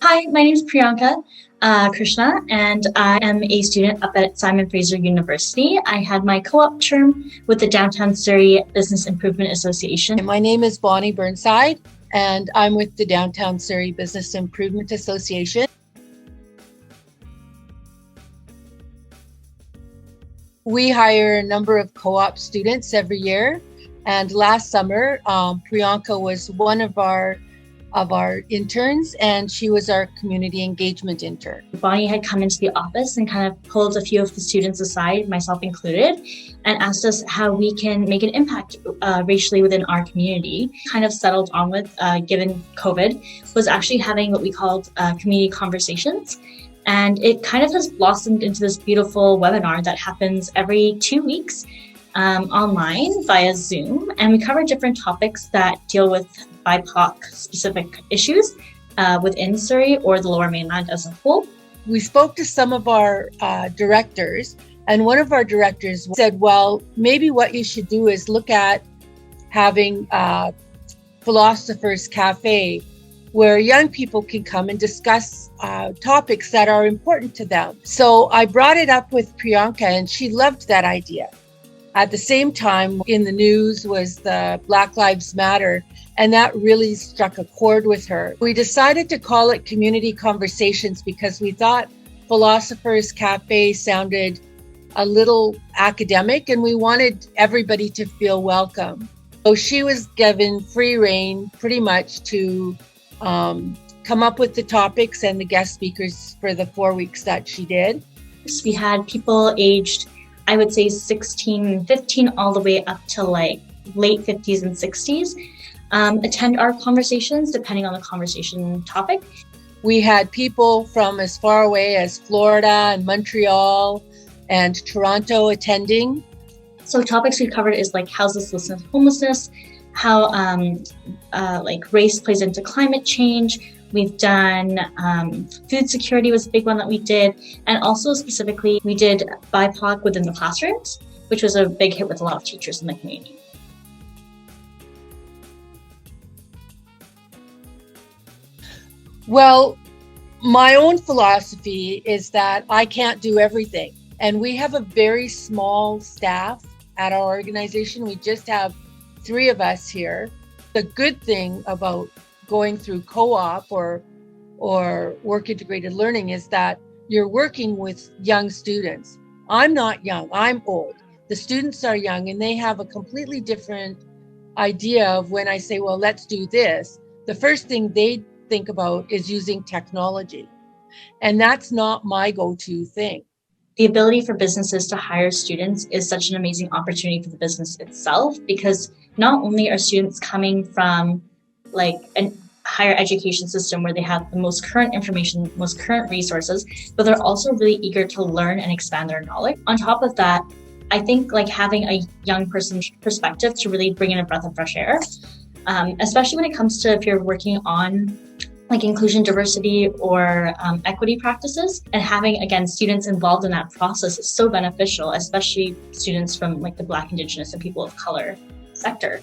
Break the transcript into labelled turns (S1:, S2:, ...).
S1: Hi, my name is Priyanka Krishna, and I am a student up at Fraser University. I had my co-op term with the Downtown Surrey Business Improvement Association.
S2: My name is Bonnie Burnside, and I'm with the Downtown Surrey Business Improvement Association. We hire a number of co-op students every year, and last summer, Priyanka was one of our interns, and she was our community engagement intern.
S1: Bonnie had come into the office and kind of pulled a few of the students aside, myself included, and asked us how we can make an impact racially within our community. Kind of settled on with, given COVID, was actually having what we called community conversations. And it kind of has blossomed into this beautiful webinar that happens every 2 weeks online via Zoom. And we cover different topics that deal with BIPOC specific issues within Surrey or the Lower Mainland as a whole.
S2: We spoke to some of our directors, and one of our directors said, well, maybe what you should do is look at having Philosopher's Cafe, where young people can come and discuss topics that are important to them. So I brought it up with Priyanka, and she loved that idea. At the same time, in the news was the Black Lives Matter, and that really struck a chord with her. We decided to call it Community Conversations because we thought Philosopher's Cafe sounded a little academic, and we wanted everybody to feel welcome. So she was given free rein pretty much to come up with the topics and the guest speakers for the 4 weeks that she did.
S1: We had people aged, I would say 16, 15, all the way up to like late 50s and 60s attend our conversations, depending on the conversation topic.
S2: We had people from as far away as Florida and Montreal and Toronto attending.
S1: So topics we covered is like houselessness and homelessness, how like race plays into climate change. We've done food security was a big one that we did. And also specifically, we did BIPOC within the classrooms, which was a big hit with a lot of teachers in the community.
S2: Well, my own philosophy is that I can't do everything. And we have a very small staff at our organization. We just have 3 of us here. The good thing about going through co-op or work integrated learning is that you're working with young students. I'm not young, I'm old. The students are young, and they have a completely different idea of when I say, well, let's do this. The first thing they think about is using technology. And that's not my go-to thing.
S1: The ability for businesses to hire students is such an amazing opportunity for the business itself, because not only are students coming from like a higher education system where they have the most current information, most current resources, but they're also really eager to learn and expand their knowledge. On top of that, I think like having a young person's perspective to really bring in a breath of fresh air, especially when it comes to if you're working on like inclusion, diversity, or equity practices, and having, again, students involved in that process is so beneficial, especially students from like the Black, Indigenous, and people of color sector.